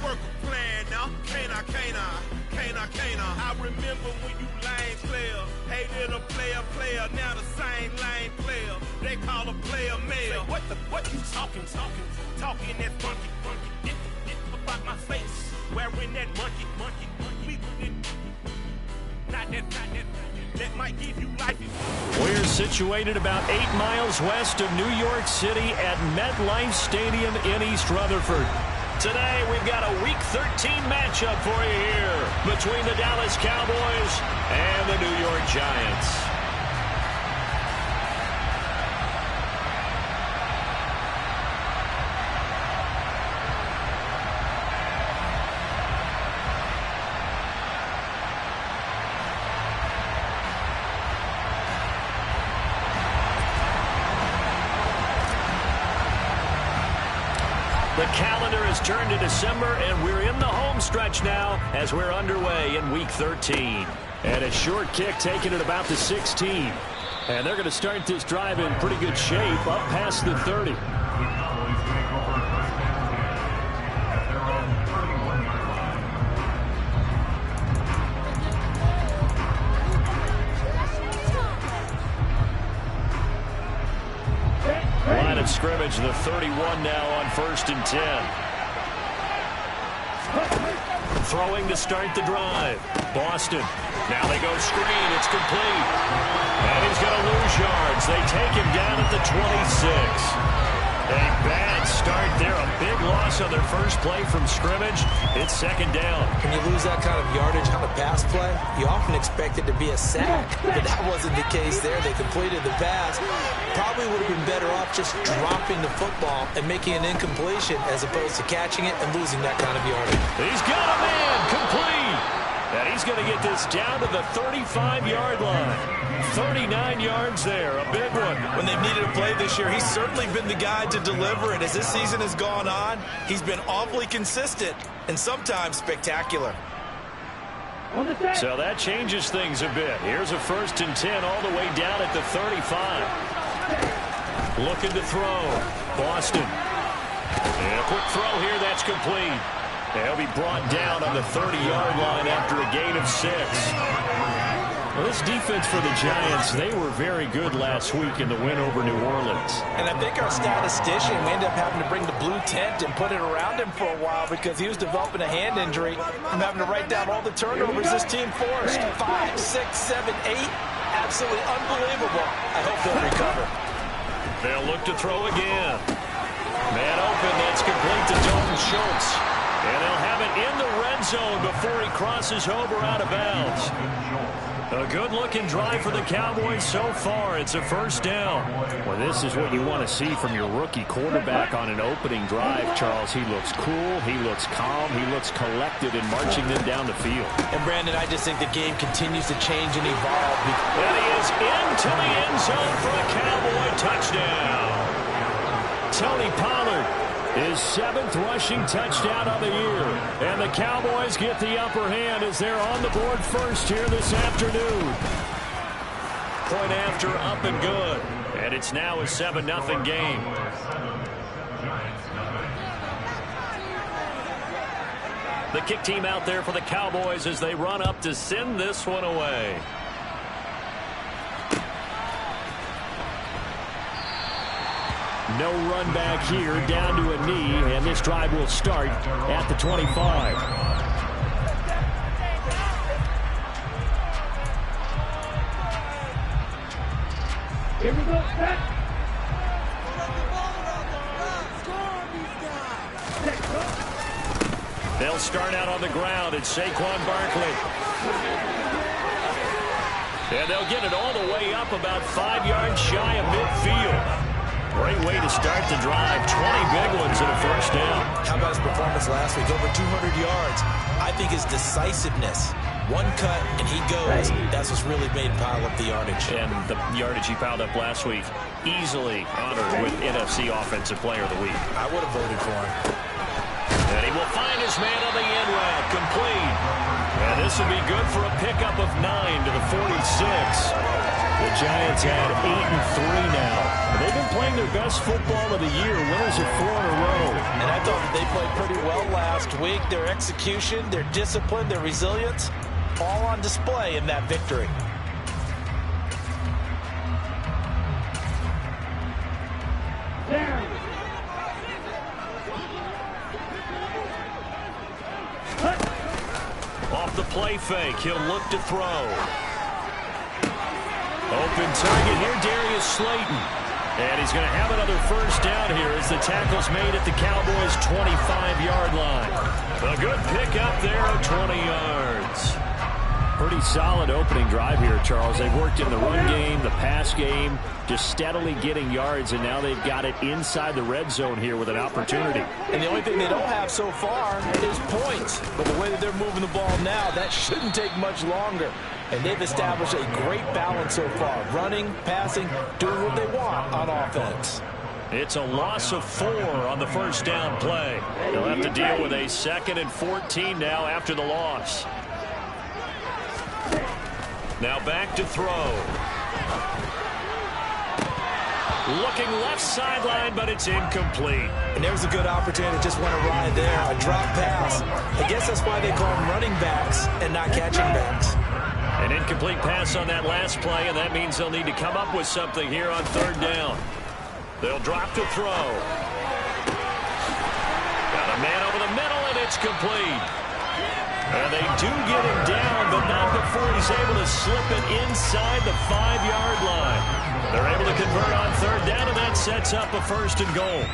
work a plan now. Can't I? I remember when you lame player, hated a player, now the same lame player. They call a player male. What you talking that funky, about my face, wearing that monkey, not that might give you life. We're situated about 8 miles west of New York City at MetLife Stadium in East Rutherford. Today, we've got a Week 13 matchup for you here between the Dallas Cowboys and the New York Giants. The calendar has turned to December, and we're in the home stretch now as we're underway in Week 13. And a short kick taken at about the 16. And they're going to start this drive in pretty good shape up past the 30. Line of scrimmage, the 31 now on 1st and 10. Throwing to start the drive. Boston. Now they go screen. It's complete. And he's going to lose yards. They take him down at the 26. A bad start there. A big loss on their first play from scrimmage. It's 2nd down. When you lose that kind of yardage on a pass play, you often expect it to be a sack. But that wasn't the case there. They completed the pass. Probably would have been better off just dropping the football and making an incompletion as opposed to catching it and losing that kind of yardage. He's got a man complete. And he's going to get this down to the 35-yard line. 39 yards there, a big one. When they've needed a play this year, he's certainly been the guy to deliver. And as this season has gone on, he's been awfully consistent and sometimes spectacular. So that changes things a bit. Here's a 1st and 10 all the way down at the 35. Looking to throw. Boston. And a quick throw here. That's complete. They'll be brought down on the 30-yard line after a gain of 6. Well, this defense for the Giants, they were very good last week in the win over New Orleans. And I think our statistician, we ended up having to bring the blue tent and put it around him for a while because he was developing a hand injury from having to write down all the turnovers this team forced. 5, 6, 7, 8. Absolutely unbelievable. I hope they'll recover. They'll look to throw again. Man open, that's complete to Dalton Schultz. And they'll have it in the red zone before he crosses over out of bounds. A good-looking drive for the Cowboys so far. It's a 1st down. Well, this is what you want to see from your rookie quarterback on an opening drive, Charles. He looks cool. He looks calm. He looks collected in marching them down the field. And, Brandon, I just think the game continues to change and evolve. And he is into the end zone for a Cowboy touchdown. Tony Pollard. His 7th rushing touchdown of the year. And the Cowboys get the upper hand as they're on the board first here this afternoon. Point after up and good. And it's now a 7-0 game. The kick team out there for the Cowboys as they run up to send this one away. No run back here, down to a knee, and this drive will start at the 25. Here we go, set. They'll start out on the ground. It's Saquon Barkley. And they'll get it all the way up about 5 yards shy of midfield. Great way to start the drive. 20 big ones and a 1st down. How about his performance last week? Over 200 yards. I think his decisiveness. One cut, and he goes. That's what's really made him pile up the yardage. And the yardage he piled up last week, easily honored with NFC Offensive Player of the Week. I would have voted for him. And he will find his man on the end route. Complete. And this will be good for a pickup of 9 to the 46. The Giants had 8-3 now. They've been playing their best football of the year, winners of 4 in a row. And I thought that they played pretty well last week. Their execution, their discipline, their resilience, all on display in that victory. Off the play fake, he'll look to throw. Open target here, Darius Slayton. And he's going to have another first down here as the tackle's made at the Cowboys' 25-yard line. A good pick up there of 20 yards. Pretty solid opening drive here, Charles. They've worked in the run game, the pass game, just steadily getting yards, and now they've got it inside the red zone here with an opportunity. And the only thing they don't have so far is points. But the way that they're moving the ball now, that shouldn't take much longer. And they've established a great balance so far. Running, passing, doing what they want on offense. It's a loss of 4 on the first down play. They'll have to deal with a 2nd and 14 now after the loss. Now back to throw. Looking left sideline, but it's incomplete. And there's a good opportunity that just went awry there. A drop pass. I guess that's why they call them running backs and not catching backs. An incomplete pass on that last play, and that means they'll need to come up with something here on 3rd down. They'll drop to throw. Got a man over the middle, and it's complete. And they do get him down, but not before he's able to slip it inside the 5-yard line. They're able to convert on 3rd down, and that sets up a 1st and goal.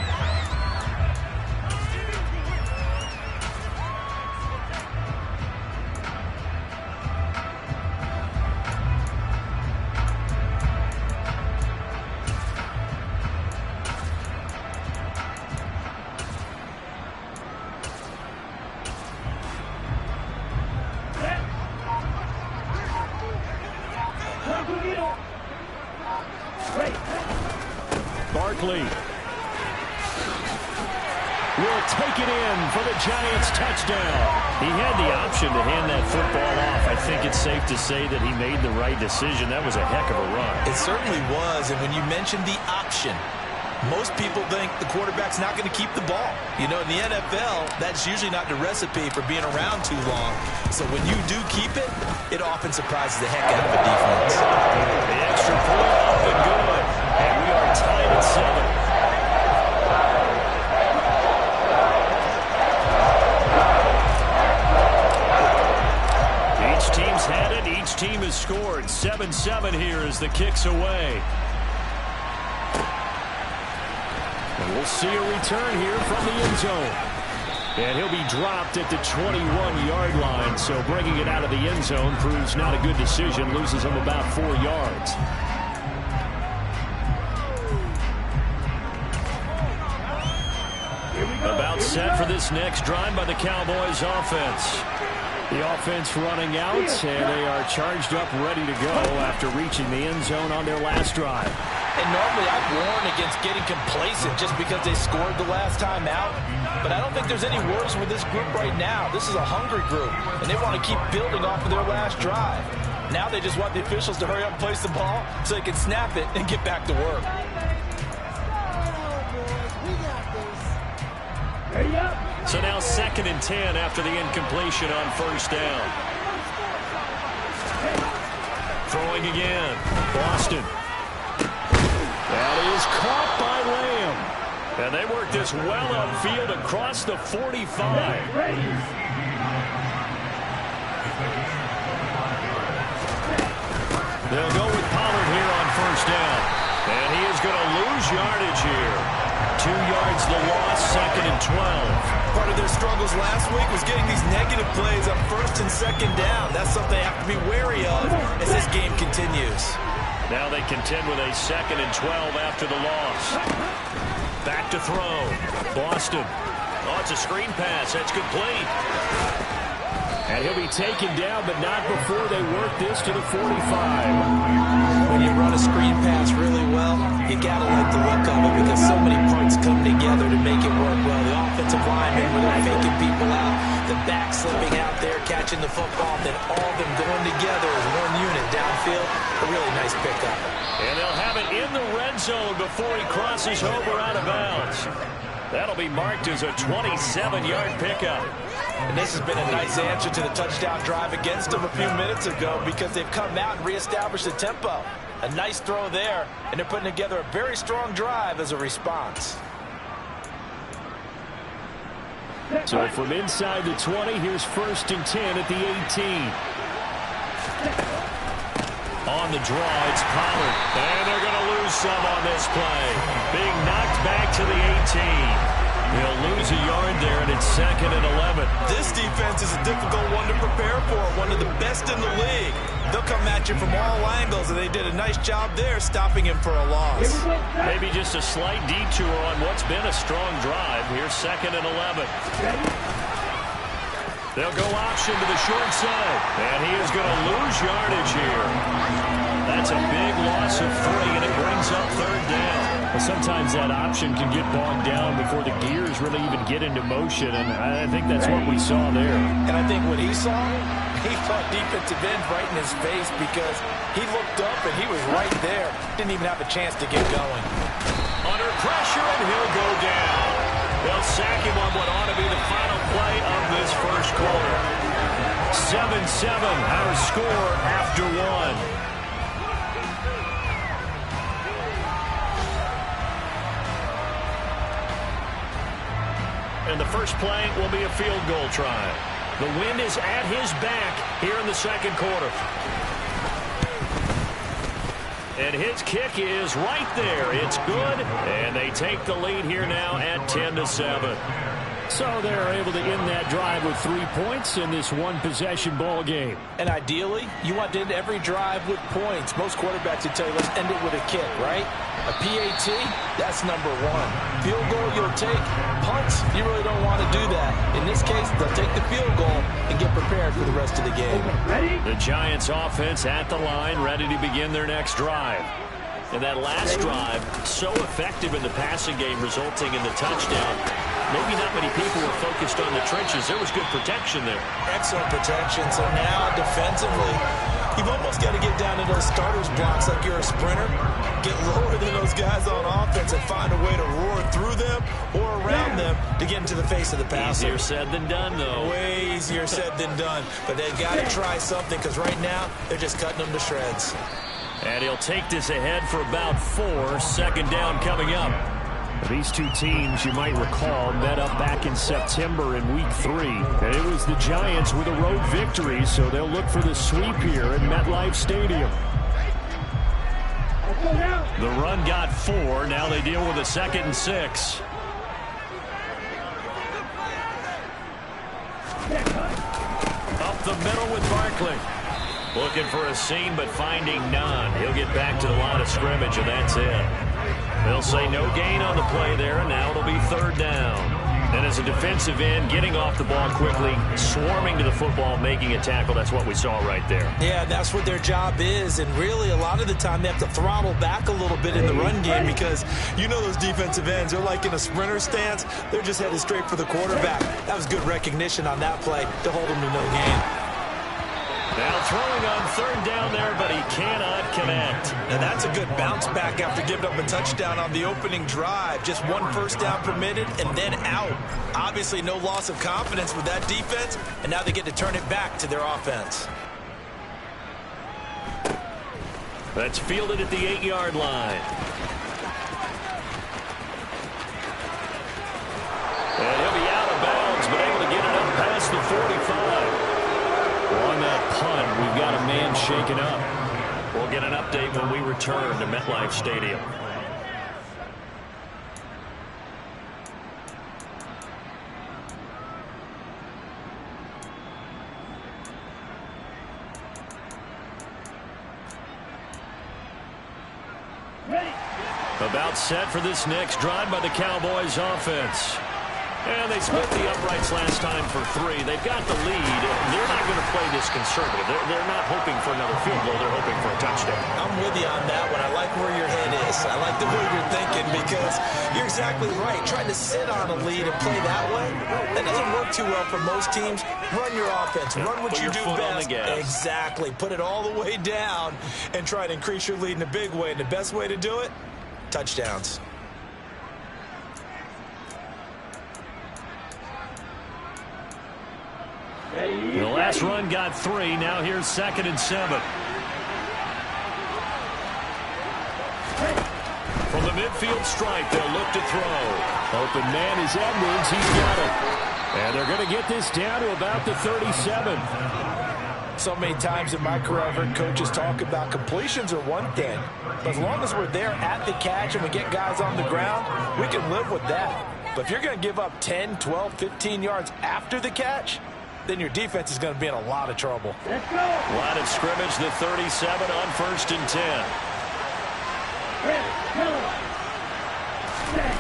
Barkley will take it in for the Giants touchdown. He had the option to hand that football off. I think it's safe to say that he made the right decision. That was a heck of a run. It certainly was, and when you mentioned the option, most people think the quarterback's not going to keep the ball. You know, in the NFL, that's usually not the recipe for being around too long. So when you do keep it, it often surprises the heck out of a defense. The extra point up and good. And we are tied at 7. Each team's had it. Each team has scored. 7-7 here as the kick's away. And we'll see a return here from the end zone. And he'll be dropped at the 21-yard line. So bringing it out of the end zone proves not a good decision. Loses him about 4 yards. About set for this next drive by the Cowboys offense. The offense running out, and they are charged up, ready to go after reaching the end zone on their last drive. And normally I'd warn against getting complacent just because they scored the last time out. But I don't think there's any worries with this group right now. This is a hungry group, and they want to keep building off of their last drive. Now they just want the officials to hurry up and place the ball so they can snap it and get back to work. So now 2nd and 10 after the incompletion on 1st down. Throwing again. Boston. That is caught by Lamb. And they work this well upfield across the 45. They'll go with Pollard here on 1st down. And he is going to lose yardage here. 2 yards the loss, 2nd and 12. Part of their struggles last week was getting these negative plays on 1st and 2nd down. That's something they have to be wary of as this game continues. Now they contend with a 2nd and 12 after the loss. Back to throw. Boston. Oh, it's a screen pass. That's complete. And he'll be taken down, but not before they work this to the 45. When you run a screen pass really well, you got to like the look of it because so many parts come together to make it work well. The offensive linemen, where they're faking people out, the back slipping out there, catching the football, then all of them going together as one unit downfield. A really nice pickup. And they'll have it in the red zone before he crosses over out of bounds. That'll be marked as a 27-yard pickup. And this has been a nice answer to the touchdown drive against them a few minutes ago because they've come out and reestablished the tempo. A nice throw there, and they're putting together a very strong drive as a response. So from inside the 20, here's 1st and 10 at the 18. On the draw, it's Pollard. And they're going to lose some on this play. Being knocked back to the 18. He'll lose a yard there, and it's 2nd and 11. This defense is a difficult one to prepare for, one of the best in the league. They'll come at you from all angles, and they did a nice job there stopping him for a loss. Maybe just a slight detour on what's been a strong drive. Here's 2nd and 11. They'll go option to the short side, and he is going to lose yardage here. That's a big loss of 3, and it brings up 3rd down. Well, sometimes that option can get bogged down before the gears really even get into motion, and I think that's what we saw there. And I think what he saw defensive end right in his face because he looked up and he was right there. Didn't even have a chance to get going. Under pressure, and he'll go down. They'll sack him on what ought to be the final play of this first quarter. 7-7, our score after 1. And the first play will be a field goal try. The wind is at his back here in the second quarter. And his kick is right there. It's good, and they take the lead here now at 10-7. So they're able to end that drive with 3 points in this one-possession ball game. And ideally, you want to end every drive with points. Most quarterbacks would tell you, let's end it with a kick, right? A PAT, that's number 1. Field goal, you'll take. Punts, you really don't want to do that. In this case, they'll take the field goal and get prepared for the rest of the game. The Giants offense at the line, ready to begin their next drive. And that last drive, so effective in the passing game, resulting in the touchdown. Maybe not many people were focused on the trenches. There was good protection there. Excellent protection. So now defensively, you've almost got to get down to those starters blocks like you're a sprinter. Get lower than those guys on offense and find a way to roar through them or around them to get into the face of the passer. Easier said than done, though. Way easier said than done. But they've got to try something because right now they're just cutting them to shreds. And he'll take this ahead for about 4. 2nd down coming up. These two teams, you might recall, met up back in September in Week 3. And it was the Giants with a road victory, so they'll look for the sweep here at MetLife Stadium. The run got 4. Now they deal with a 2nd and 6. Up the middle with Barkley. Looking for a seam, but finding none. He'll get back to the line of scrimmage, and that's it. They'll say no gain on the play there, and now it'll be 3rd down. And as a defensive end, getting off the ball quickly, swarming to the football, making a tackle, that's what we saw right there. Yeah, that's what their job is, and really a lot of the time they have to throttle back a little bit in the run game because you know those defensive ends, they're like in a sprinter stance. They're just headed straight for the quarterback. That was good recognition on that play to hold them to no gain. Now throwing on 3rd down there, but he cannot connect. Now that's a good bounce back after giving up a touchdown on the opening drive. Just 1 first down permitted and then out. Obviously no loss of confidence with that defense, and now they get to turn it back to their offense. That's fielded at the 8-yard line. And he'll be out of bounds, but able to get it up past the 45. On that punt, we've got a man shaken up. We'll get an update when we return to MetLife Stadium. About set for this next drive by the Cowboys offense. And they split the uprights last time for 3. They've got the lead. They're not going to play this conservative. They're not hoping for another field goal. They're hoping for a touchdown. I'm with you on that one. I like where your head is. I like the way you're thinking. thinking, because you're exactly right. Trying to sit on a lead and play that way, that doesn't work too well for most teams. Run your offense. Run what you do best. Exactly. Put it all the way down and try to increase your lead in a big way. And the best way to do it, touchdowns. The last run got 3. Now here's 2nd and 7. From the midfield stripe, they'll look to throw. Open man is Edwards. He's got it. And they're going to get this down to about the 37. So many times in my career, I've heard coaches talk about completions are one thing. But as long as we're there at the catch and we get guys on the ground, we can live with that. But if you're going to give up 10, 12, 15 yards after the catch, then your defense is going to be in a lot of trouble. Let's go. Line of scrimmage, the 37 on 1st and 10. Ready, go. Set.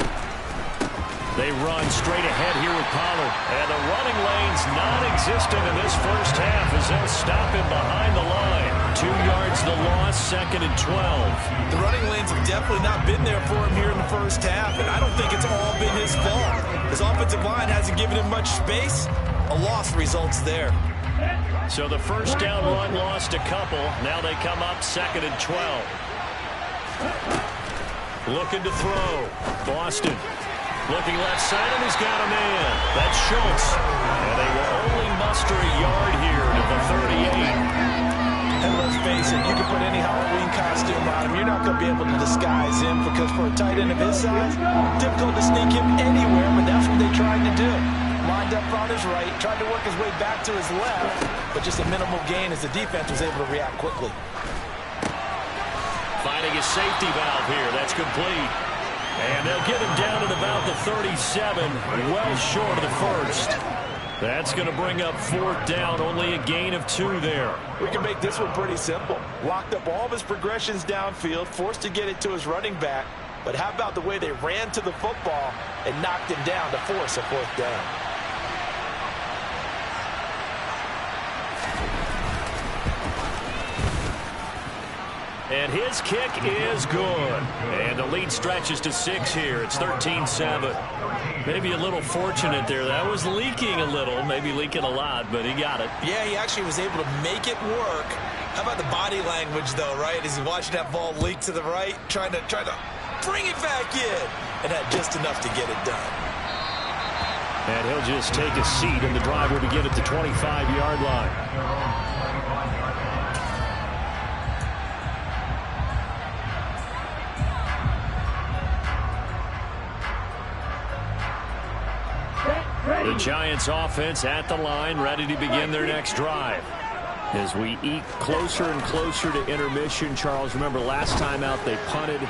They run straight ahead here with Pollard. And the running lane's non-existent in this first half as they'll stop him behind the line. 2 yards the loss, 2nd and 12. The running lanes have definitely not been there for him here in the first half, and I don't think it's all been his fault. His offensive line hasn't given him much space. A loss results there. So the first down run lost a couple. Now they come up 2nd and 12. Looking to throw. Boston. Looking left side, and he's got a man. That's Schultz. And they will only muster a yard here to the 38. And let's face it, you can put any Halloween costume on him. You're not going to be able to disguise him, because for a tight end of his size, difficult to sneak him anywhere, but that's what they tried to do. Lined up on his right, tried to work his way back to his left, but just a minimal gain as the defense was able to react quickly. Finding a safety valve here. That's complete. And they'll get him down at about the 37, well short of the first. That's going to bring up 4th down, only a gain of 2 there. We can make this one pretty simple. Locked up all of his progressions downfield, forced to get it to his running back. But how about the way they ran to the football and knocked him down to force a 4th down? And his kick is good. And the lead stretches to 6 here. It's 13-7. Maybe a little fortunate there. That was leaking a little, maybe leaking a lot, but he got it. Yeah, he actually was able to make it work. How about the body language, though, right? As he watched that ball leak to the right, trying to bring it back in, and had just enough to get it done. And he'll just take a seat, and the drive will begin at the 25-yard line. The Giants offense at the line, ready to begin their next drive. As we eat closer and closer to intermission, Charles, remember last time out they punted.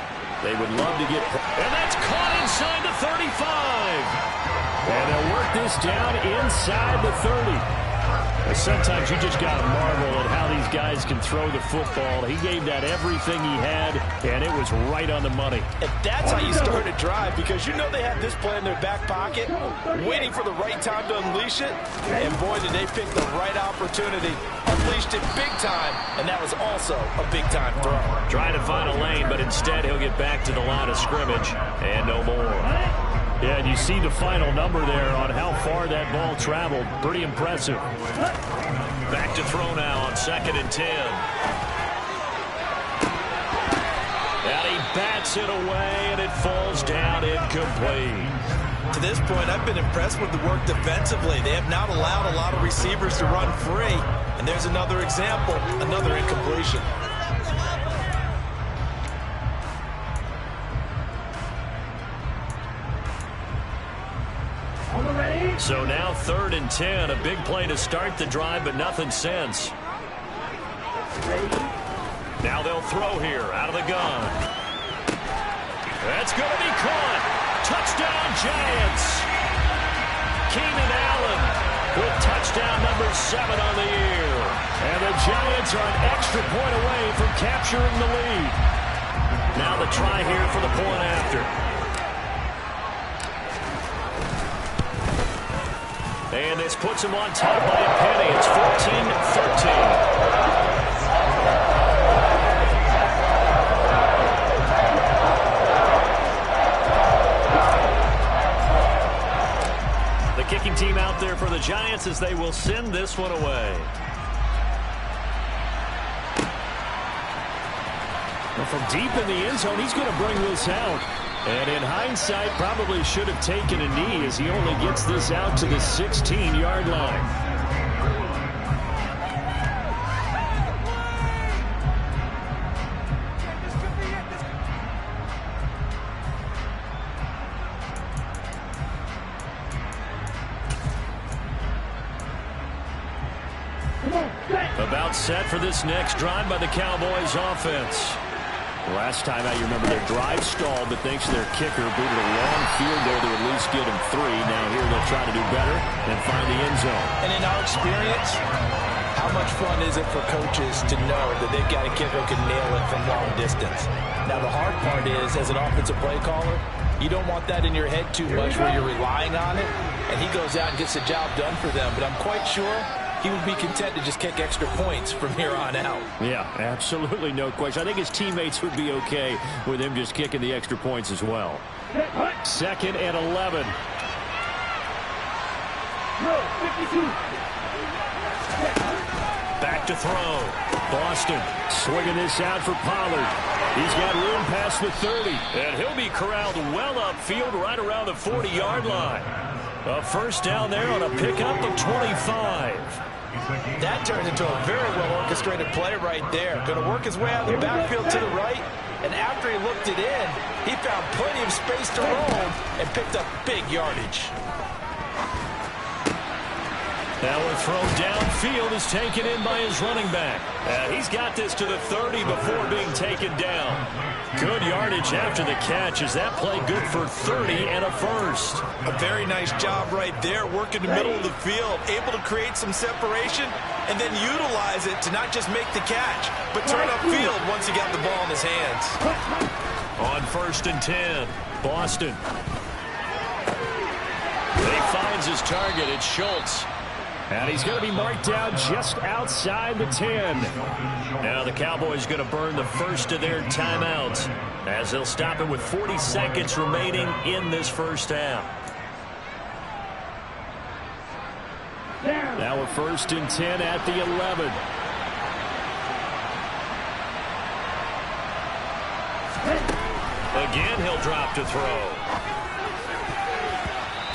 They would love to get... And that's caught inside the 35. And they'll work this down inside the 30. And sometimes you just got to marvel at how these guys can throw the football. He gave that everything he had, and it was right on the money. And that's how you start a drive, because you know they have this play in their back pocket, waiting for the right time to unleash it. And boy, did they pick the right opportunity. Unleashed it big time, and that was also a big-time throw. Trying to find a lane, but instead he'll get back to the line of scrimmage, and no more. Yeah, and you see the final number there on how far that ball traveled. Pretty impressive. Back to throw now on 2nd and 10. And he bats it away, and it falls down incomplete. To this point, I've been impressed with the work defensively. They have not allowed a lot of receivers to run free. And there's another example, another incompletion. So now 3rd and 10, a big play to start the drive, but nothing since. Now they'll throw here out of the gun. That's going to be caught. Touchdown, Giants. Keenan Allen with touchdown number 7 on the year. And the Giants are an extra point away from capturing the lead. Now the try here for the point after. And this puts him on top by a penny. It's 14-13. for the Giants as they will send this one away. Well, from deep in the end zone, he's going to bring this out. And in hindsight, probably should have taken a knee as he only gets this out to the 16-yard line. About set for this next drive by the Cowboys offense. Last time out, you remember their drive stalled, but thanks to their kicker, booted a long field goal to at least get them 3. Now here they'll try to do better and find the end zone. And in our experience, how much fun is it for coaches to know that they've got a kicker who can nail it from long distance? Now the hard part is, as an offensive play caller, you don't want that in your head too much where you're relying on it, and he goes out and gets the job done for them. But I'm quite sure he would be content to just kick extra points from here on out. Yeah, absolutely no question. I think his teammates would be okay with him just kicking the extra points as well. 2nd and 11. Back to throw. Boston swinging this out for Pollard. He's got room past the 30. And he'll be corralled well upfield right around the 40-yard line. A first down there on a pickup of 25. That turns into a very well-orchestrated play right there. Going to work his way out of the backfield to the right, and after he looked it in, he found plenty of space to roam and picked up big yardage. Now a throw downfield is taken in by his running back. He's got this to the 30 before being taken down. Good yardage after the catch. Is that play good for 30 and a first? A very nice job right there, working the middle of the field, able to create some separation and then utilize it to not just make the catch, but turn upfield once he got the ball in his hands. On 1st and 10, Boston. He finds his target. It's Schultz. And he's going to be marked down just outside the 10. Now the Cowboys going to burn the first of their timeouts as they'll stop it with 40 seconds remaining in this first half. Now a 1st and 10 at the 11. Again, he'll drop to throw.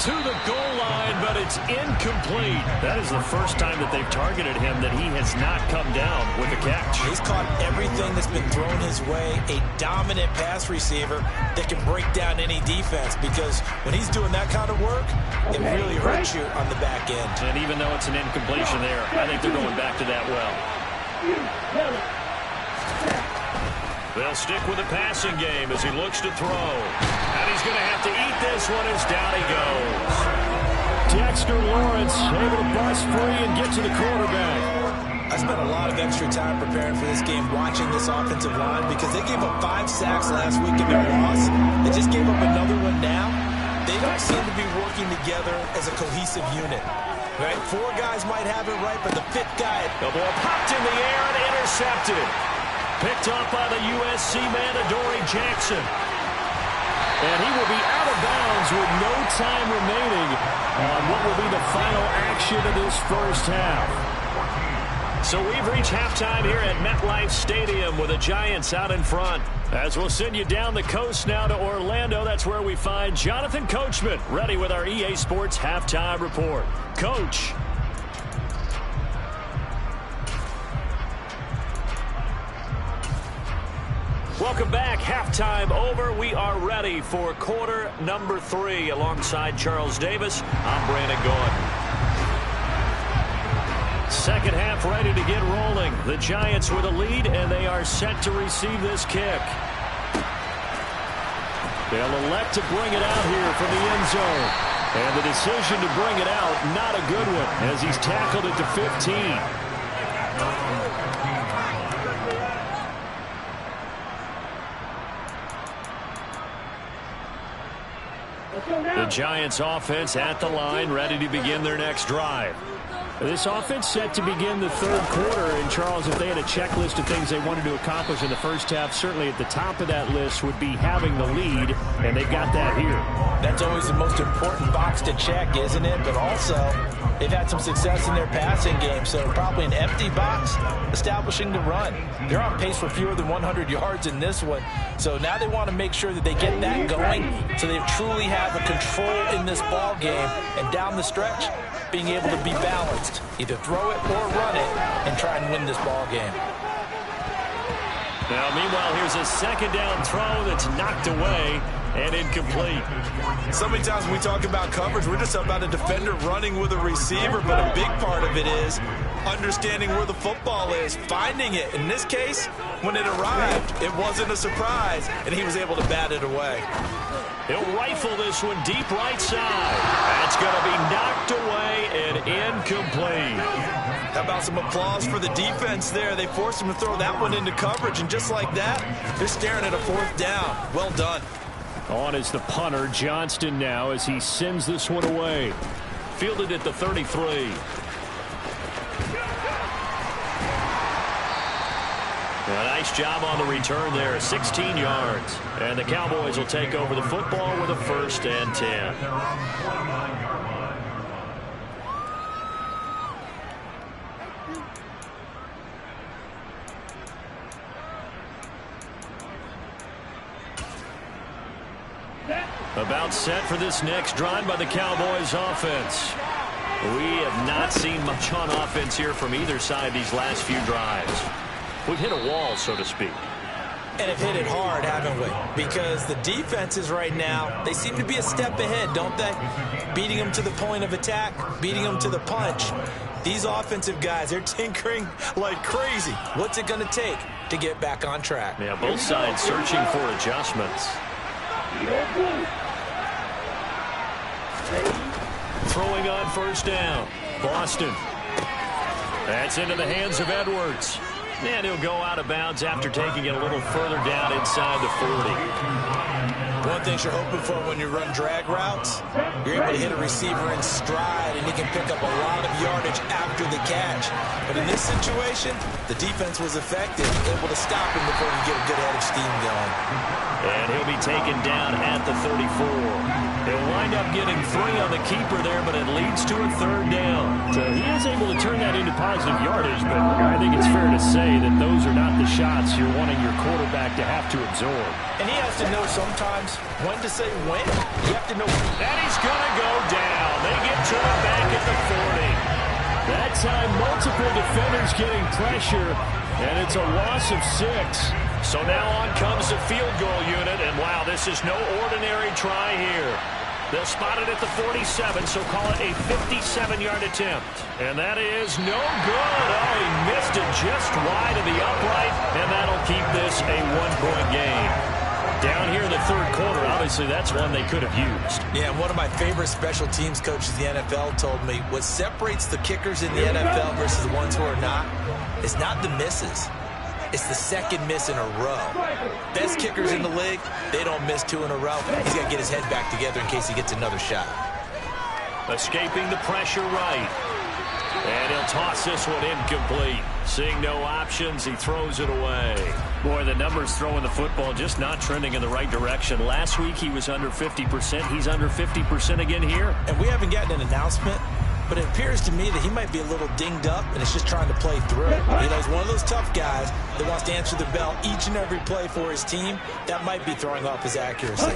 To the goal line, but it's incomplete. That is the first time that they've targeted him that he has not come down with a catch. He's caught everything that's been thrown his way. A dominant pass receiver that can break down any defense, because when he's doing that kind of work, it really hurts you on the back end. And even though it's an incompletion there, I think they're going back to that well. They'll stick with the passing game as he looks to throw. And he's going to have to eat this one as down he goes. Dexter Lawrence able to bust free and get to the quarterback. I spent a lot of extra time preparing for this game, watching this offensive line, because they gave up 5 sacks last week in their loss. They just gave up another one now. They don't seem to be working together as a cohesive unit. Right? 4 guys might have it right, but the 5th guy... The ball popped in the air and intercepted. Picked up by the USC man, Adoree Jackson. And he will be out of bounds with no time remaining on what will be the final action of this first half. So we've reached halftime here at MetLife Stadium with the Giants out in front. As we'll send you down the coast now to Orlando, that's where we find Jonathan Coachman ready with our EA Sports Halftime Report. Coach. Welcome back. Halftime over. We are ready for quarter number 3. Alongside Charles Davis, I'm Brandon Gordon. Second half ready to get rolling. The Giants with a lead, and they are set to receive this kick. They'll elect to bring it out here from the end zone. And the decision to bring it out, not a good one, as he's tackled it to 15. The Giants offense at the line, ready to begin their next drive. This offense set to begin the third quarter. And, Charles, if they had a checklist of things they wanted to accomplish in the first half, certainly at the top of that list would be having the lead, and they've got that here. That's always the most important box to check, isn't it? But also, they've had some success in their passing game, so probably an empty box establishing the run. They're on pace for fewer than 100 yards in this one, so now they want to make sure that they get that going so they truly have a control in this ball game, and down the stretch, being able to be balanced. Either throw it or run it and try and win this ball game. Now, meanwhile, here's a second down throw that's knocked away and incomplete. So many times when we talk about coverage, we're just about a defender running with a receiver, but a big part of it is understanding where the football is, finding it. In this case, when it arrived, it wasn't a surprise, and he was able to bat it away. He'll rifle this one deep right side. That's going to be knocked away and incomplete. How about some applause for the defense there? They forced him to throw that one into coverage, and just like that, they're staring at a fourth down. Well done. On is the punter, Johnston, now as he sends this one away. Fielded at the 33. A nice job on the return there, 16 yards. And the Cowboys will take over the football with a 1st and 10. About set for this next drive by the Cowboys offense. We have not seen much on offense here from either side these last few drives. We've hit a wall, so to speak. And have hit it hard, haven't we? Because the defenses right now, they seem to be a step ahead, don't they? Beating them to the point of attack, beating them to the punch. These offensive guys, they're tinkering like crazy. What's it going to take to get back on track? Yeah, both sides searching for adjustments. Throwing on 1st down. Boston. That's into the hands of Edwards. And he'll go out of bounds after taking it a little further down inside the 40. One thing you're hoping for when you run drag routes, you're able to hit a receiver in stride, and he can pick up a lot of yardage after the catch. But in this situation, the defense was effective, able to stop him before he get a good head of steam going. And he'll be taken down at the 34. He'll wind up getting 3 on the keeper there, but it leads to a 3rd down. So he is able to turn that into positive yardage, but I think it's fair to say that those are not the shots you're wanting your quarterback to have to absorb. And he has to know sometimes when to say when. You have to know. And he's going to go down. They get to it back at the 40. That time, multiple defenders getting pressure, and it's a loss of 6. So now on comes the field goal unit, and wow, this is no ordinary try here. They'll spot it at the 47, so call it a 57-yard attempt. And that is no good. Oh, he missed it just wide of the upright, and that'll keep this a 1-point game. Down here in the 3rd quarter, obviously that's one they could have used. Yeah, one of my favorite special teams coaches in the NFL told me what separates the kickers in the NFL versus the ones who are not is not the misses. It's the second miss in a row. Best kickers in the league, they don't miss 2 in a row. He's got to get his head back together in case he gets another shot. Escaping the pressure right. And he'll toss this one incomplete. Seeing no options, he throws it away. Boy, the numbers throwing the football just not trending in the right direction. Last week he was under 50%. He's under 50% again here. And we haven't gotten an announcement, but it appears to me that he might be a little dinged up and is just trying to play through. You know, he's one of those tough guys that wants to answer the bell each and every play for his team. That might be throwing off his accuracy.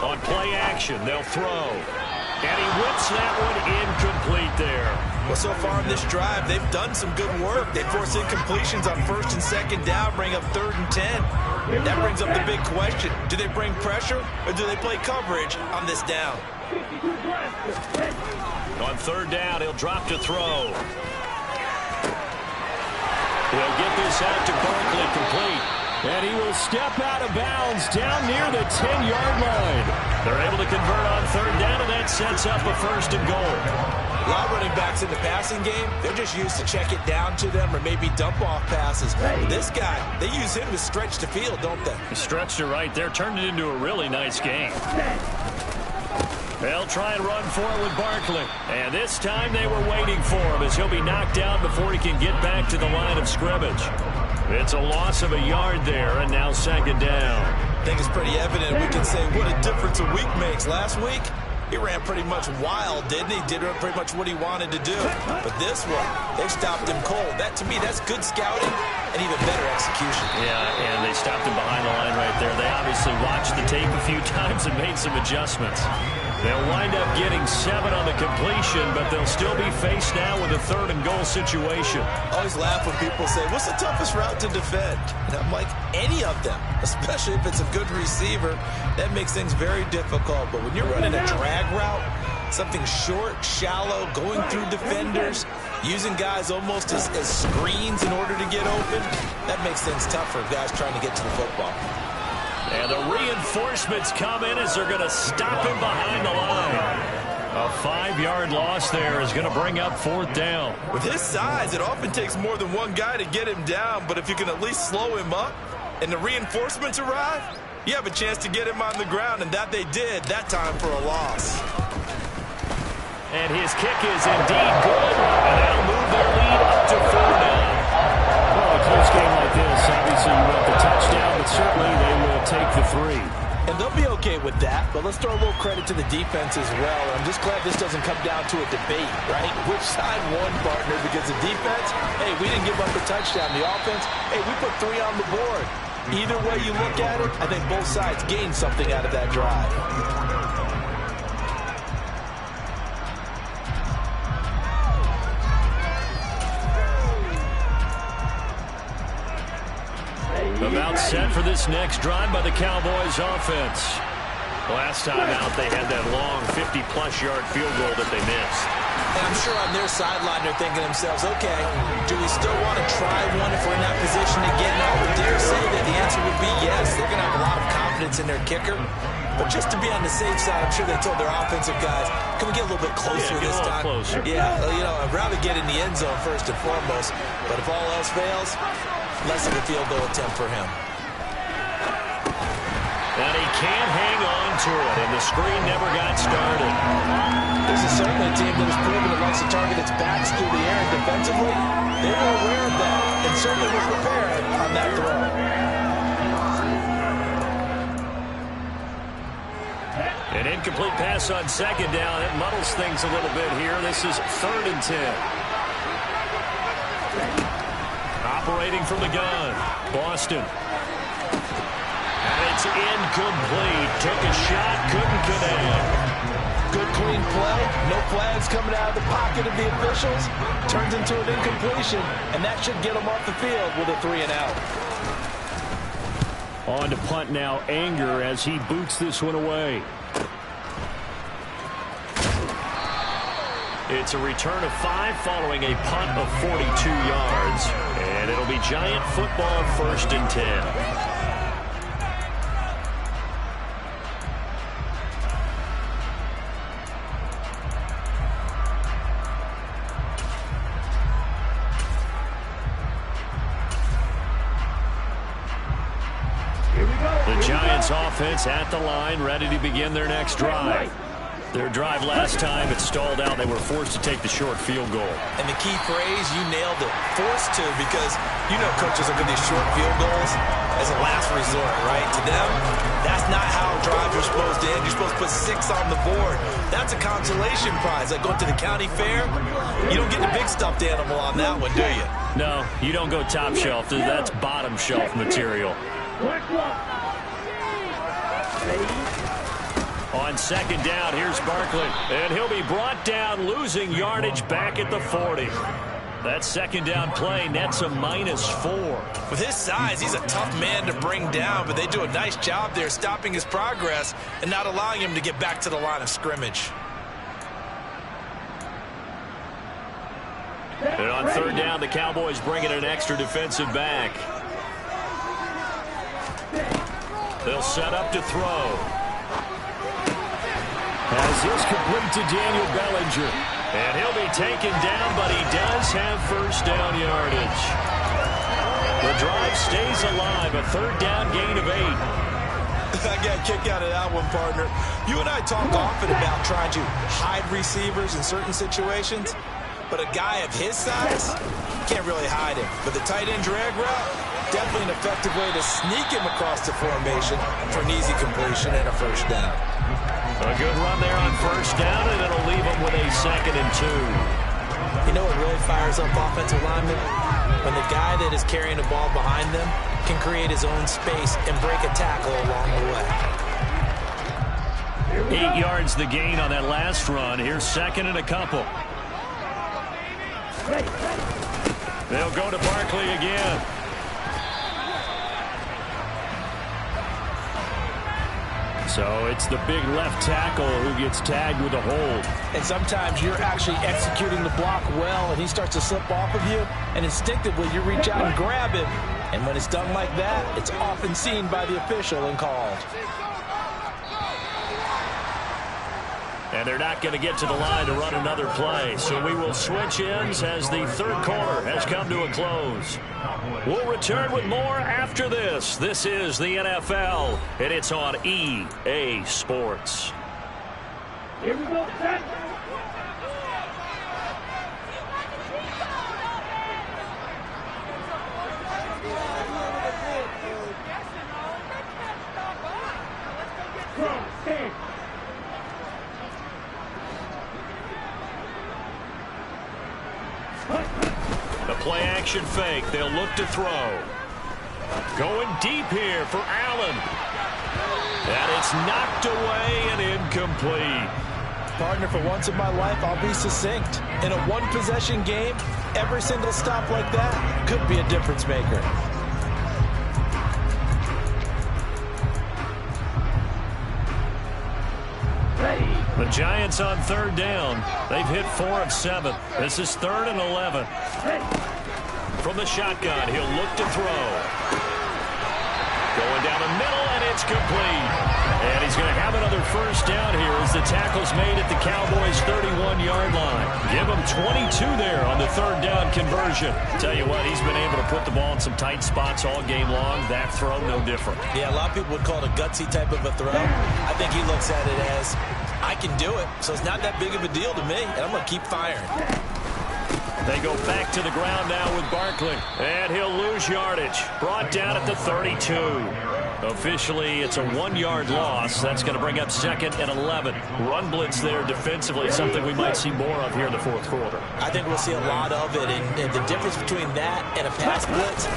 On play action, they'll throw. And he whips that one incomplete there. Well, so far in this drive, they've done some good work. They force incompletions on 1st and 2nd down, bring up 3rd and 10. That brings up the big question. Do they bring pressure or do they play coverage on this down? On 3rd down, he'll drop to throw. He'll get this out to Barkley complete. And he will step out of bounds down near the 10-yard line. They're able to convert on 3rd down, and that sets up a 1st and goal. A lot of running backs in the passing game, they're just used to check it down to them or maybe dump off passes. This guy, they use him to stretch the field, don't they? He stretched it right there, turned it into a really nice game. They'll try and run for it with Barkley. And this time they were waiting for him as he'll be knocked down before he can get back to the line of scrimmage. It's a loss of a yard there, and now second down. I think it's pretty evident. We can say what a difference a week makes. Last week, he ran pretty much wild, didn't he? Did pretty much what he wanted to do. But this one, they stopped him cold. That, to me, that's good scouting and even better execution. Yeah, and they stopped him behind the line right there. They obviously watched the tape a few times and made some adjustments. They'll wind up getting 7 on the completion, but they'll still be faced now with a 3rd and goal situation. I always laugh when people say, what's the toughest route to defend? And I'm like, any of them, especially if it's a good receiver. That makes things very difficult. But when you're running a drag route, something short, shallow, going through defenders, using guys almost as screens in order to get open, that makes things tough for guys trying to get to the football. And the reinforcements come in as they're going to stop him behind the line. A 5-yard loss there is going to bring up 4th down. With his size, it often takes more than one guy to get him down, but if you can at least slow him up and the reinforcements arrive, you have a chance to get him on the ground, and that they did, that time for a loss. And his kick is indeed good, and that'll move their lead up to 4 now. Well, a close game like this, obviously you want the touchdown, but certainly they will take the 3. And they'll be okay with that, but let's throw a little credit to the defense as well. I'm just glad this doesn't come down to a debate, right? Which side won, partner? Because the defense, hey, we didn't give up a touchdown. The offense, hey, we put 3 on the board. Either way you look at it, I think both sides gained something out of that drive. About set for this next drive by the Cowboys offense. Last time out, they had that long 50-plus yard field goal that they missed. And I'm sure on their sideline they're thinking to themselves, okay, do we still want to try one if we're in that position again? I would dare say that the answer would be yes. They're going to have a lot of confidence in their kicker. But just to be on the safe side, I'm sure they told their offensive guys, can we get a little bit closer this time? Closer. Yeah, you know, I'd rather get in the end zone first and foremost. But if all else fails, less of a field goal attempt for him. And he can't hang on to it, and the screen never got started. This is certainly a team that has proven it likes to target its backs through the air, and defensively, they were aware of that and certainly were prepared on that throw. An incomplete pass on 2nd down. It muddles things a little bit here. This is 3rd and 10. Operating from the gun, Boston. And it's incomplete. Took a shot, couldn't connect. Good clean play. No flags coming out of the pocket of the officials. Turns into an incompletion, and that should get them off the field with a 3 and out. On to punt now, Anger as he boots this one away. It's a return of 5 following a punt of 42 yards. And it'll be Giant football, 1st and 10. The Giants offense at the line, ready to begin their next drive. Their drive last time, it stalled out. They were forced to take the short field goal. And the key phrase, you nailed it, forced to, because you know coaches look at these short field goals as a last resort, right? To them, that's not how drives are supposed to end. You're supposed to put 6 on the board. That's a consolation prize. Like going to the county fair, you don't get the big stuffed animal on that one, do you? No, you don't go top shelf. That's bottom shelf material. On 2nd down, here's Barkley. And he'll be brought down, losing yardage back at the 40. That 2nd down play nets a -4. With his size, he's a tough man to bring down, but they do a nice job there stopping his progress and not allowing him to get back to the line of scrimmage. And on 3rd down, the Cowboys bring in an extra defensive back. They'll set up to throw. As is complete to Daniel Bellinger. And he'll be taken down, but he does have 1st down yardage. The drive stays alive, a 3rd down gain of 8. I got a kick out of that one, partner. You and I talk often about trying to hide receivers in certain situations, but a guy of his size can't really hide him. But the tight end drag route, definitely an effective way to sneak him across the formation for an easy completion and a first down. A good run there on first down, and it'll leave him with a 2nd and 2. You know what really fires up offensive linemen? When the guy that is carrying the ball behind them can create his own space and break a tackle along the way. 8 yards the gain on that last run. Here's 2nd and a couple. They'll go to Barkley again. So it's the big left tackle who gets tagged with a hold. And sometimes you're actually executing the block well, and he starts to slip off of you, and instinctively you reach out and grab him. And when it's done like that, it's often seen by the official and called. And they're not going to get to the line to run another play. So we will switch ends as the third quarter has come to a close. We'll return with more after this. This is the NFL, and it's on EA Sports. Here we go, set. Stand. The play action fake. They'll look to throw. Going deep here for Allen. And it's knocked away and incomplete. Partner, for once in my life, I'll be succinct. In a one-possession game, every single stop like that could be a difference maker. The Giants on third down. They've hit 4 of 7. This is 3rd and 11. From the shotgun, he'll look to throw. Going down the middle, and it's complete. And he's going to have another first down here as the tackle's made at the Cowboys' 31-yard line. Give him 22 there on the third down conversion. Tell you what, he's been able to put the ball in some tight spots all game long. That throw, no different. Yeah, a lot of people would call it a gutsy type of a throw. I think he looks at it as, I can do it, so it's not that big of a deal to me, and I'm going to keep firing. They go back to the ground now with Barkley. And he'll lose yardage. Brought down at the 32. Officially, it's a 1-yard loss. That's going to bring up 2nd and 11. Run blitz there defensively, something we might see more of here in the fourth quarter. I think we'll see a lot of it. And the difference between that and a pass blitz,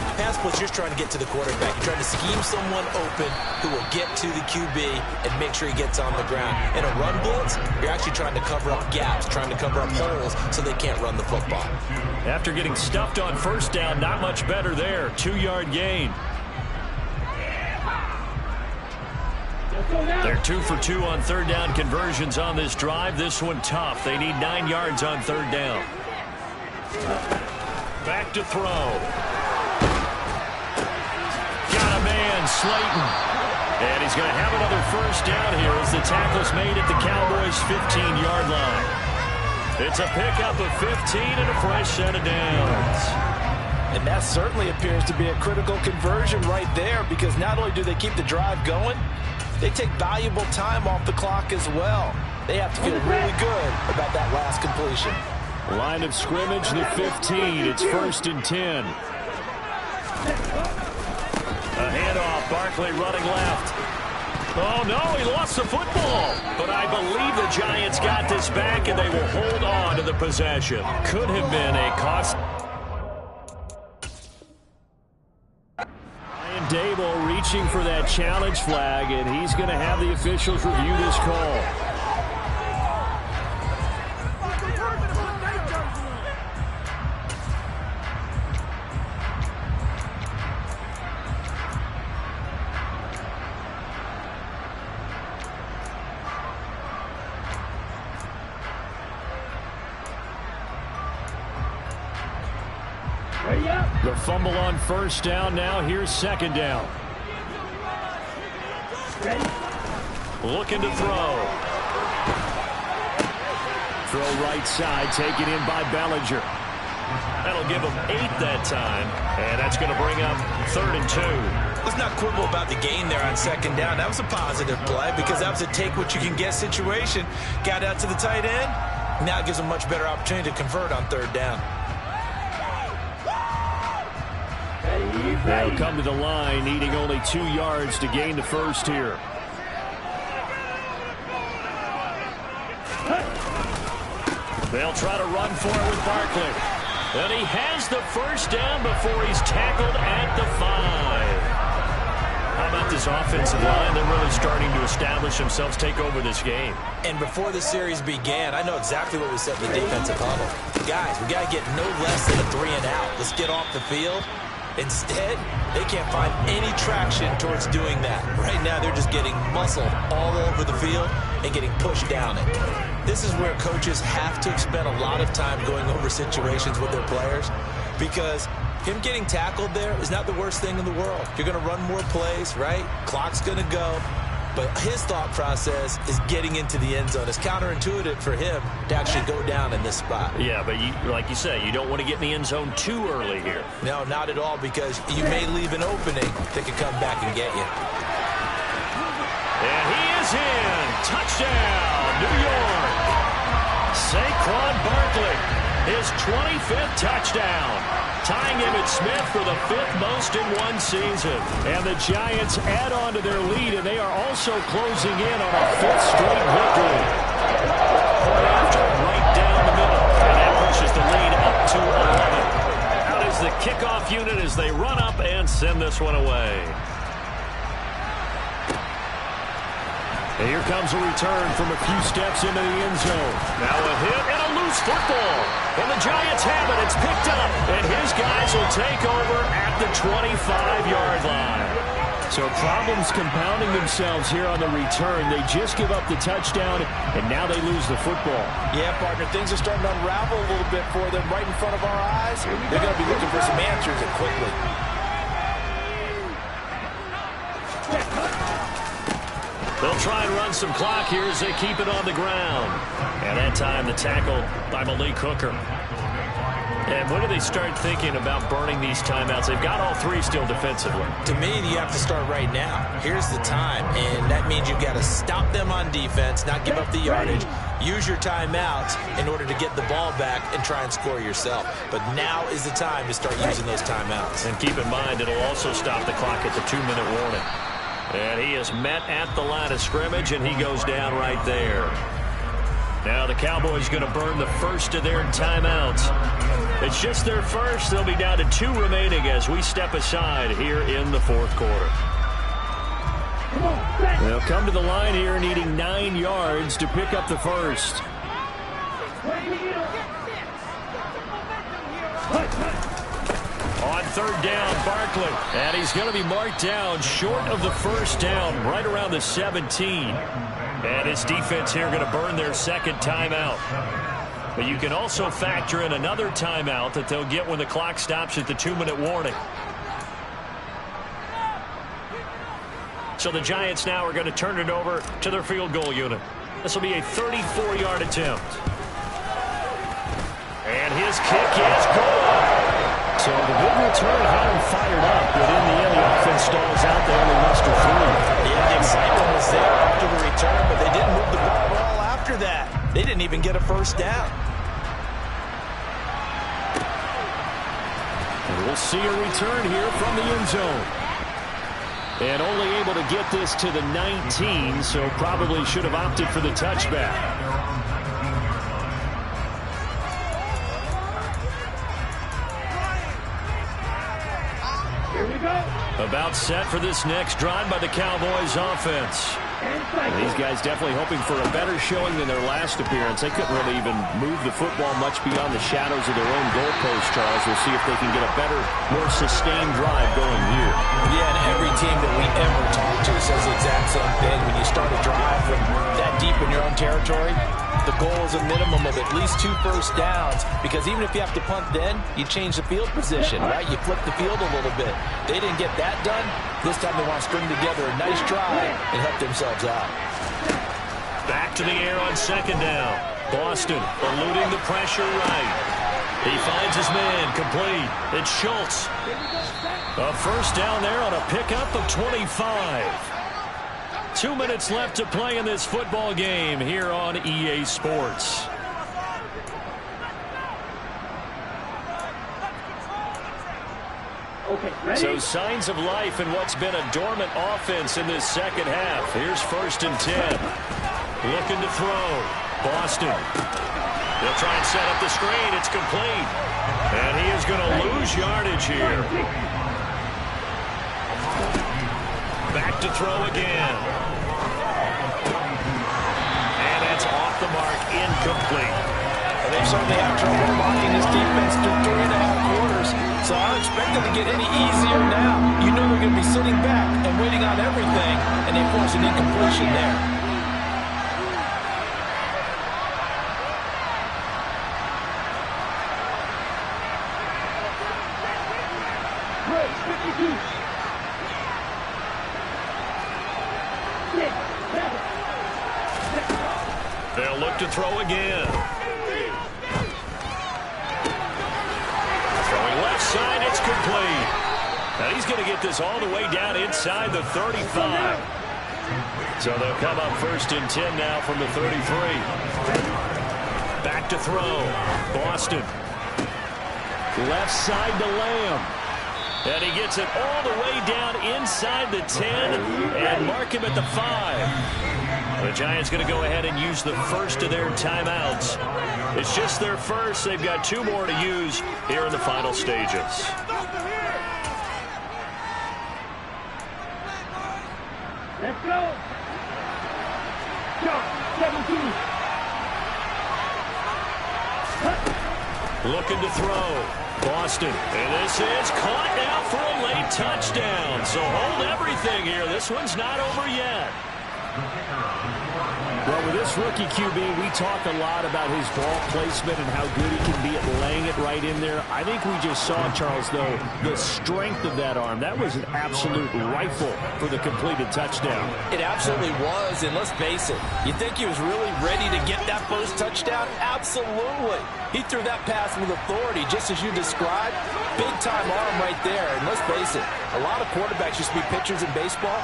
you're trying to get to the quarterback. You're trying to scheme someone open who will get to the QB and make sure he gets on the ground. In a run blitz, you're actually trying to cover up gaps, trying to cover up holes so they can't run the football. After getting stuffed on first down, not much better there. 2-yard gain. They're 2 for 2 on third down conversions on this drive. This one tough. They need 9 yards on third down. Back to throw. Got a man, Slayton. And he's going to have another first down here as the tackle's made at the Cowboys' 15-yard line. It's a pickup of 15 and a fresh set of downs. And that certainly appears to be a critical conversion right there, because not only do they keep the drive going, they take valuable time off the clock as well. They have to feel really good about that last completion. Line of scrimmage, the 15. It's 1st and 10. A handoff. Barkley running left. Oh, no, he lost the football. But I believe the Giants got this back, and they will hold on to the possession. Could have been a cost. Ryan Dable reaching for that challenge flag, and he's going to have the officials review this call. The fumble on first down. Now here's second down. Looking to throw. Throw right side, taken in by Bellinger. That'll give him 8 that time. And that's going to bring up 3rd and 2. Let's not quibble about the gain there on second down. That was a positive play because that was a take-what-you-can-get situation. Got out to the tight end. Now it gives them a much better opportunity to convert on third down. They'll come to the line, needing only 2 yards to gain the first here. They'll try to run for it with Barkley. And he has the first down before he's tackled at the 5. How about this offensive line? They're really starting to establish themselves, take over this game. And before the series began, I know exactly what we said in the defensive huddle. Guys, we got to get no less than a 3 and out. Let's get off the field. Instead, they can't find any traction towards doing that. Right now, they're just getting muscled all over the field and getting pushed down it. This is where coaches have to spend a lot of time going over situations with their players because him getting tackled there is not the worst thing in the world. You're going to run more plays, right? Clock's going to go. But his thought process is getting into the end zone. It's counterintuitive for him to actually go down in this spot. Yeah, but like you say, you don't want to get in the end zone too early here. No, not at all, because you may leave an opening that could come back and get you. And he is in. Touchdown, New York. Saquon Barkley, his 25th touchdown, tying Emmitt Smith for the 5th most in one season. And the Giants add on to their lead, and they are also closing in on a 5th straight victory. After right down the middle, and that pushes the lead up to 11. Out is the kickoff unit as they run up and send this one away. And here comes a return from a few steps into the end zone. Now a hit and a loose football. And the Giants have it. It's picked up. And his guys will take over at the 25-yard line. So problems compounding themselves here on the return. They just give up the touchdown, and now they lose the football. Yeah, partner, things are starting to unravel a little bit for them right in front of our eyes. They're going to be looking for some answers and quickly. They'll try and run some clock here as they keep it on the ground. And that time the tackle by Malik Hooker. And when do they start thinking about burning these timeouts? They've got all 3 still defensively. To me, you have to start right now. Here's the time, and that means you've got to stop them on defense, not give up the yardage, use your timeouts in order to get the ball back and try and score yourself. But now is the time to start using those timeouts. And keep in mind, it'll also stop the clock at the 2-minute warning. And he is met at the line of scrimmage, and he goes down right there. Now the Cowboys going to burn the first of their timeouts. It's just their first. They'll be down to 2 remaining as we step aside here in the 4th quarter. They'll come to the line here needing 9 yards to pick up the first. On 3rd down, Barkley. And he's going to be marked down short of the first down, right around the 17. And his defense here going to burn their 2nd timeout. But you can also factor in another timeout that they'll get when the clock stops at the 2-minute warning. So the Giants now are going to turn it over to their field goal unit. This will be a 34-yard attempt. And his kick is good. So the big return had him fired up, but in the end, the offense stalls out. They only muster 3. Yeah, the excitement was there after the return, but they didn't move the ball at all after that. They didn't even get a first down. And we'll see a return here from the end zone. And only able to get this to the 19, so probably should have opted for the touchback. About set for this next drive by the Cowboys offense. These guys definitely hoping for a better showing than their last appearance. They couldn't really even move the football much beyond the shadows of their own goalpost, Charles. We'll see if they can get a better, more sustained drive going here. Yeah, and every team that we ever talk to says the exact same thing. When you start a drive from that deep in your own territory, the goal is a minimum of at least 2 first downs, because even if you have to punt then, you change the field position, right? You flip the field a little bit. They didn't get that done. This time they want to string together a nice drive and help themselves out. Back to the air on 2nd down. Boston eluding the pressure right. He finds his man complete. It's Schultz. A first down there on a pickup of 25. 2 minutes left to play in this football game here on EA Sports. So signs of life in what's been a dormant offense in this second half. Here's 1st and 10. Looking to throw. Boston. They'll try and set up the screen. It's complete. And he is going to lose yardage here. Back to throw again. And that's off the mark. Incomplete. They certainly have trouble blocking this defense through 3.5 quarters, so I don't expect them to get any easier now. You know they're going to be sitting back and waiting on everything, and they force an incompletion there. They'll look to throw again. Left side, it's complete. Now he's going to get this all the way down inside the 35. So they'll come up 1st and 10 now from the 33. Back to throw. Boston. Left side to Lamb. And he gets it all the way down inside the 10 and mark him at the 5. The Giants going to go ahead and use the first of their timeouts. It's just their first. They've got 2 more to use here in the final stages. Let's go. 17. Looking to throw. Boston. And this is caught now for a late touchdown. So hold everything here. This one's not over yet. Well, with this rookie QB, we talk a lot about his ball placement and how good he can be at laying it right in there. I think we just saw, Charles, though, the strength of that arm. That was an absolute rifle for the completed touchdown. It absolutely was, and let's face it, you think he was really ready to get that first touchdown? Absolutely. He threw that pass with authority, just as you described. Big-time arm right there, and let's face it, a lot of quarterbacks used to be pitchers in baseball.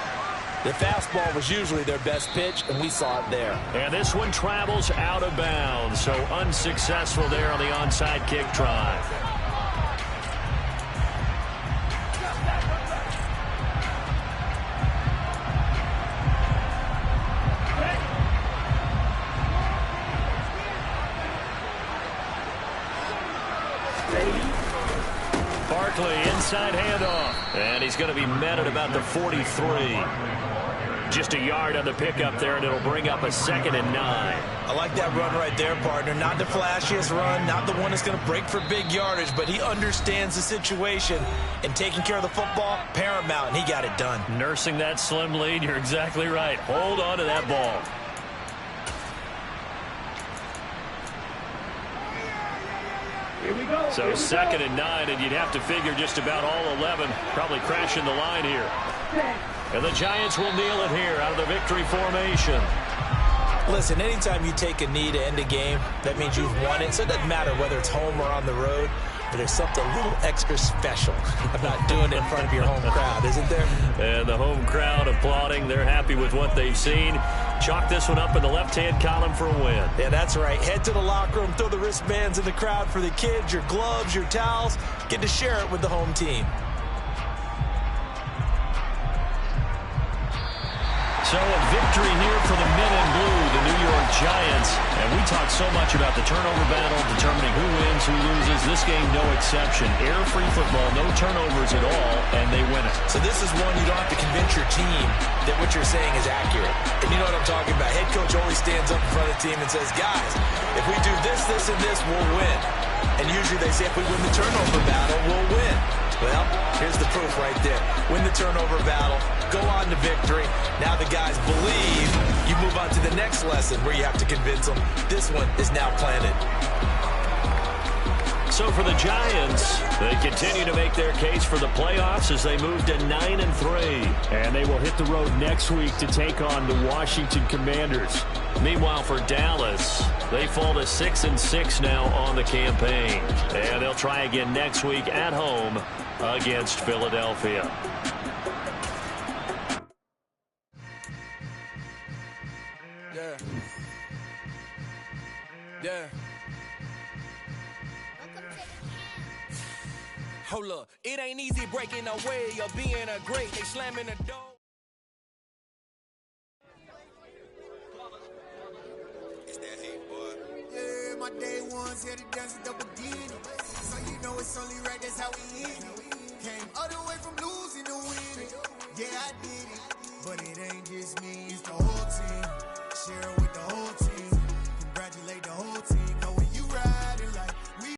The fastball was usually their best pitch, and we saw it there. And this one travels out of bounds, so unsuccessful there on the onside kick try. Barkley, inside handoff, and he's going to be met at about the 43. Just a yard on the pickup there, and it'll bring up a 2nd and 9. I like that run right there, partner. Not the flashiest run, not the one that's going to break for big yardage, but he understands the situation, and taking care of the football, paramount, and he got it done. Nursing that slim lead, you're exactly right. Hold on to that ball. Here we go. So 2nd and 9, and you'd have to figure just about all 11 probably crashing the line here. And the Giants will kneel it here out of the victory formation. Listen, anytime you take a knee to end a game, that means you've won it. So it doesn't matter whether it's home or on the road, but there's something a little extra special about doing it in front of your home crowd, isn't there? And the home crowd applauding. They're happy with what they've seen. Chalk this one up in the left-hand column for a win. Yeah, that's right. Head to the locker room, throw the wristbands in the crowd for the kids, your gloves, your towels. Get to share it with the home team. So a victory here for the men in blue, the New York Giants. And we talked so much about the turnover battle, determining who wins, who loses. This game, no exception. Error-free football, no turnovers at all, and they win it. So this is one you don't have to convince your team that what you're saying is accurate. And you know what I'm talking about. Head coach always stands up in front of the team and says, guys, if we do this, this, and this, we'll win. And usually they say if we win the turnover battle, we'll win. Well, here's the proof right there. Win the turnover battle, go on to victory. Now the guys believe. You move on to the next lesson where you have to convince them this one is now planted. so for the Giants, they continue to make their case for the playoffs as they move to 9-3. And they will hit the road next week to take on the Washington Commanders. Meanwhile, for Dallas, they fall to 6-6 now on the campaign. And they'll try again next week at home against Philadelphia. Yeah. Hold up, it ain't easy breaking away or being a great. They slamming the door. It's that hate, boy. Yeah, my day ones here to dance at the beginning. So you know it's only right, that's how we end it. Came all the way from losing to winning. Yeah, I did it, but it ain't just me, it's the whole